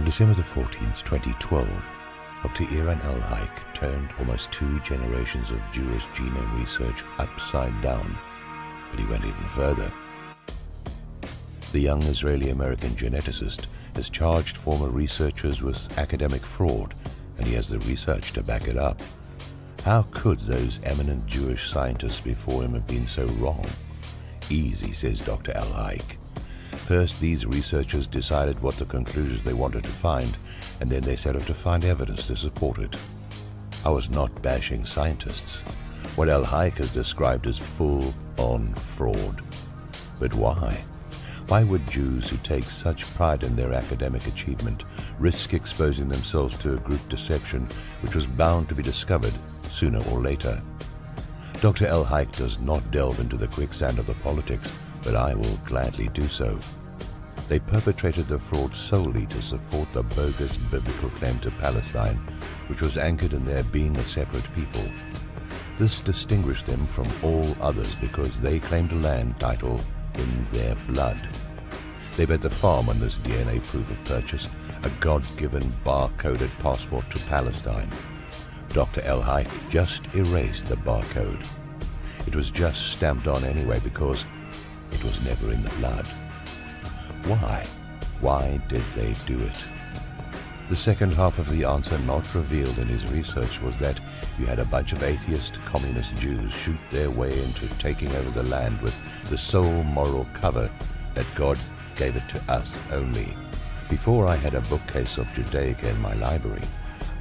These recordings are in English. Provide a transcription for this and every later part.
December the 14th, 2012, Dr. Eran Elhaik turned almost 2 generations of Jewish genome research upside down, but he went even further. The young Israeli-American geneticist has charged former researchers with academic fraud, and he has the research to back it up. How could those eminent Jewish scientists before him have been so wrong? Easy, says Dr. Elhaik. First, these researchers decided what the conclusions they wanted to find, and then they set off to find evidence to support it. I was not bashing scientists. What Elhaik has described as full-on fraud. But why? Why would Jews who take such pride in their academic achievement risk exposing themselves to a group deception which was bound to be discovered sooner or later? Dr. Elhaik does not delve into the quicksand of the politics, but I will gladly do so. They perpetrated the fraud solely to support the bogus biblical claim to Palestine, which was anchored in their being a separate people. This distinguished them from all others because they claimed a land title in their blood. They bet the farm on this DNA proof of purchase, a God-given bar-coded passport to Palestine. Dr. Elhaik just erased the barcode. It was just stamped on anyway because it was never in the blood. Why? Why did they do it? The second half of the answer not revealed in his research was that you had a bunch of atheist communist Jews shoot their way into taking over the land with the sole moral cover that God gave it to us only. Before I had a bookcase of Judaica in my library,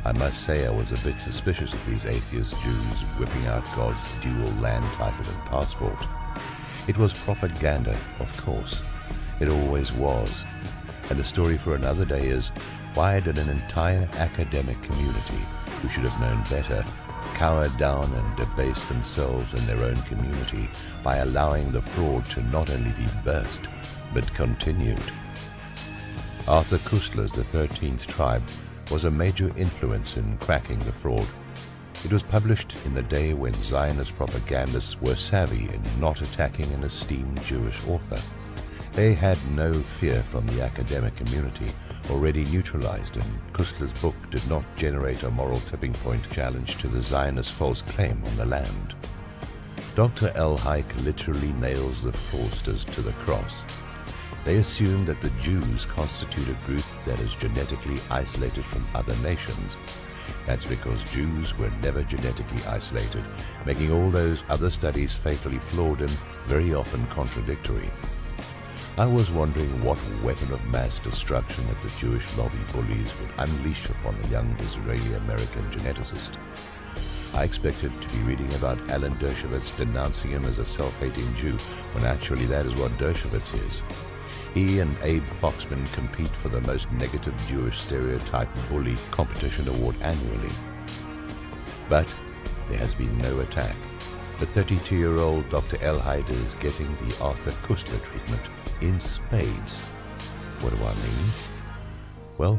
I must say I was a bit suspicious of these atheist Jews whipping out God's dual land title and passport. It was propaganda, of course. It always was. And the story for another day is, why did an entire academic community, who should have known better, cower down and debase themselves and their own community by allowing the fraud to not only be burst, but continued? Arthur Koestler's The 13th Tribe was a major influence in cracking the fraud. It was published in the day when Zionist propagandists were savvy in not attacking an esteemed Jewish author. They had no fear from the academic community, already neutralized, and Koestler's book did not generate a moral tipping point challenge to the Zionist false claim on the land. Dr. Elhaik literally nails the fraudsters to the cross. They assume that the Jews constitute a group that is genetically isolated from other nations. That's because Jews were never genetically isolated, making all those other studies fatally flawed and very often contradictory. I was wondering what weapon of mass destruction that the Jewish lobby bullies would unleash upon the young Israeli-American geneticist. I expected to be reading about Alan Dershowitz denouncing him as a self-hating Jew, when actually that is what Dershowitz is. He and Abe Foxman compete for the most negative Jewish stereotype bully competition award annually. But there has been no attack. The 32-year-old Dr. Elhaik is getting the Arthur Koestler treatment in spades. What do I mean? Well,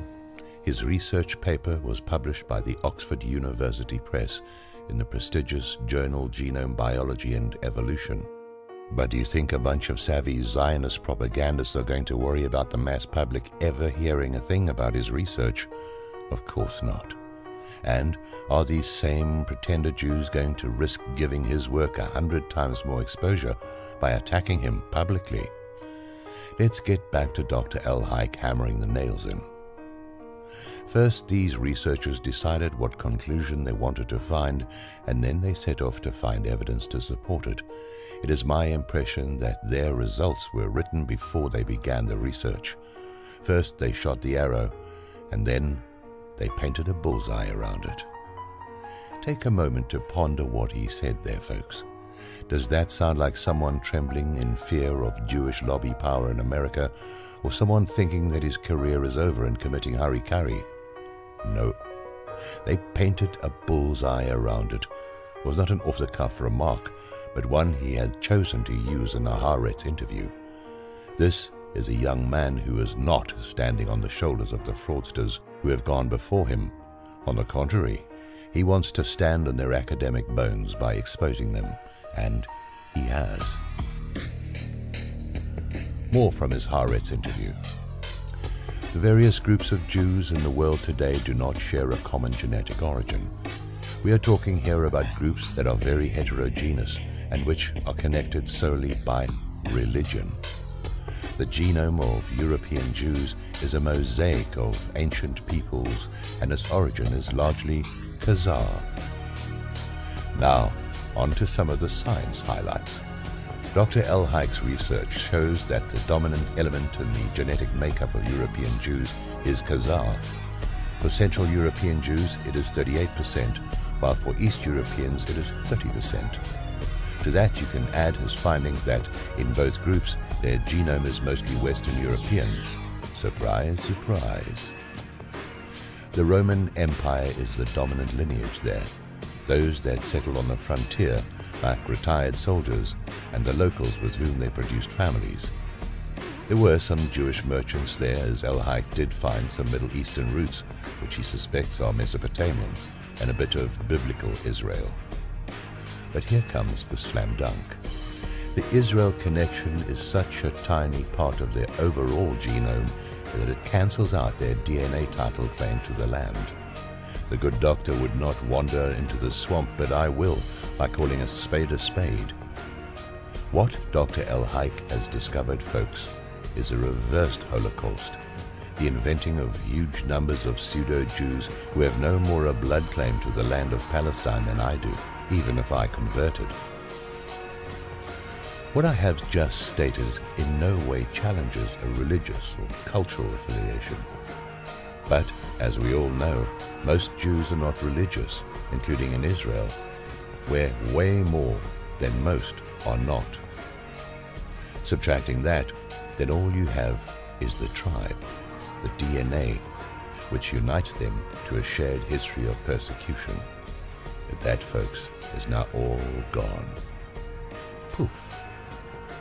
his research paper was published by the Oxford University Press in the prestigious journal Genome Biology and Evolution. But do you think a bunch of savvy Zionist propagandists are going to worry about the mass public ever hearing a thing about his research? Of course not. And are these same pretender Jews going to risk giving his work 100 times more exposure by attacking him publicly? Let's get back to Dr. Elhaik hammering the nails in. First, these researchers decided what conclusion they wanted to find, and then they set off to find evidence to support it. It is my impression that their results were written before they began the research. First, they shot the arrow, and then they painted a bullseye around it. Take a moment to ponder what he said there, folks. Does that sound like someone trembling in fear of Jewish lobby power in America, or someone thinking that his career is over and committing harikari? No. They painted a bullseye around it. It was not an off-the-cuff remark, but one he had chosen to use in a Haaretz interview. This is a young man who is not standing on the shoulders of the fraudsters who have gone before him. On the contrary, he wants to stand on their academic bones by exposing them, and he has. More from his Haaretz interview. The various groups of Jews in the world today do not share a common genetic origin. We are talking here about groups that are very heterogeneous and which are connected solely by religion. The genome of European Jews is a mosaic of ancient peoples, and its origin is largely Khazar. Now, on to some of the science highlights. Dr. Elhaik's research shows that the dominant element in the genetic makeup of European Jews is Khazar. For Central European Jews, it is 38%, while for East Europeans, it is 30%. To that, you can add his findings that, in both groups, their genome is mostly Western European. Surprise, surprise. The Roman Empire is the dominant lineage there. Those that settled on the frontier, like retired soldiers, and the locals with whom they produced families. There were some Jewish merchants there, as Elhaik did find some Middle Eastern roots, which he suspects are Mesopotamian, and a bit of biblical Israel. But here comes the slam dunk. The Israel connection is such a tiny part of their overall genome that it cancels out their DNA title claim to the land. The good doctor would not wander into the swamp, but I will, by calling a spade a spade. What Dr. Elhaik has discovered, folks, is a reversed Holocaust, the inventing of huge numbers of pseudo-Jews who have no more a blood claim to the land of Palestine than I do, even if I converted. What I have just stated in no way challenges a religious or cultural affiliation. But, as we all know, most Jews are not religious, including in Israel, where way more than most are not. Subtracting that, then all you have is the tribe, the DNA, which unites them to a shared history of persecution. But that, folks, is now all gone. Poof.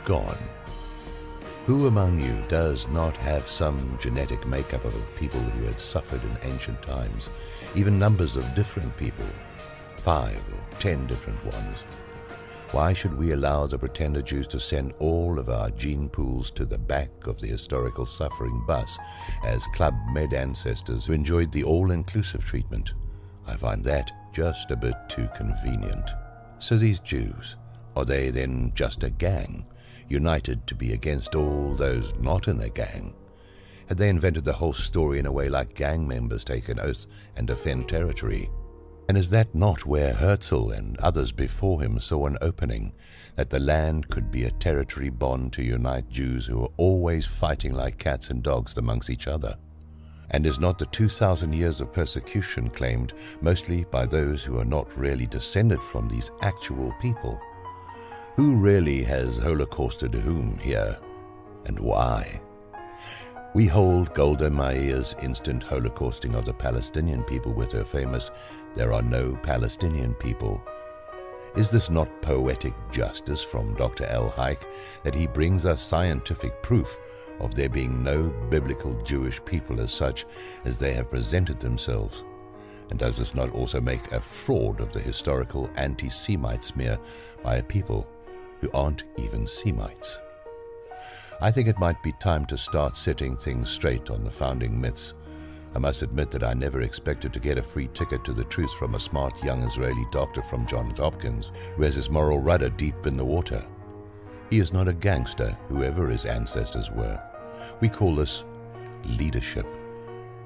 Gone. Who among you does not have some genetic makeup of a people who had suffered in ancient times, even numbers of different people, 5 or 10 different ones? Why should we allow the pretender Jews to send all of our gene pools to the back of the historical suffering bus as Club Med ancestors who enjoyed the all-inclusive treatment? I find that just a bit too convenient. So these Jews, are they then just a gang, united to be against all those not in their gang? Had they invented the whole story in a way like gang members take an oath and defend territory? And is that not where Herzl and others before him saw an opening, that the land could be a territory bond to unite Jews who are always fighting like cats and dogs amongst each other? And is not the 2,000 years of persecution claimed mostly by those who are not really descended from these actual people? Who really has holocausted whom here, and why? We hold Golda Meir's instant holocausting of the Palestinian people with her famous "There are no Palestinian people." Is this not poetic justice from Dr. Elhaik, that he brings us scientific proof of there being no biblical Jewish people as such as they have presented themselves? And does this not also make a fraud of the historical anti-Semite smear by a people who aren't even Semites? I think it might be time to start setting things straight on the founding myths. I must admit that I never expected to get a free ticket to the truth from a smart young Israeli doctor from Johns Hopkins who has his moral rudder deep in the water. He is not a gangster, whoever his ancestors were. We call this leadership,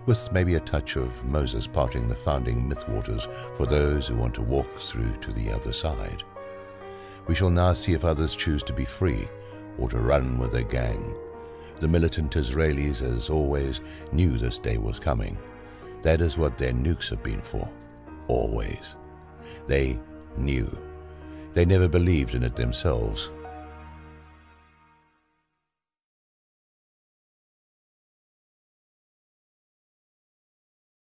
with maybe a touch of Moses parting the founding myth waters for those who want to walk through to the other side. We shall now see if others choose to be free or to run with a gang. The militant Israelis, as always, knew this day was coming. That is what their nukes have been for, always. They knew. They never believed in it themselves.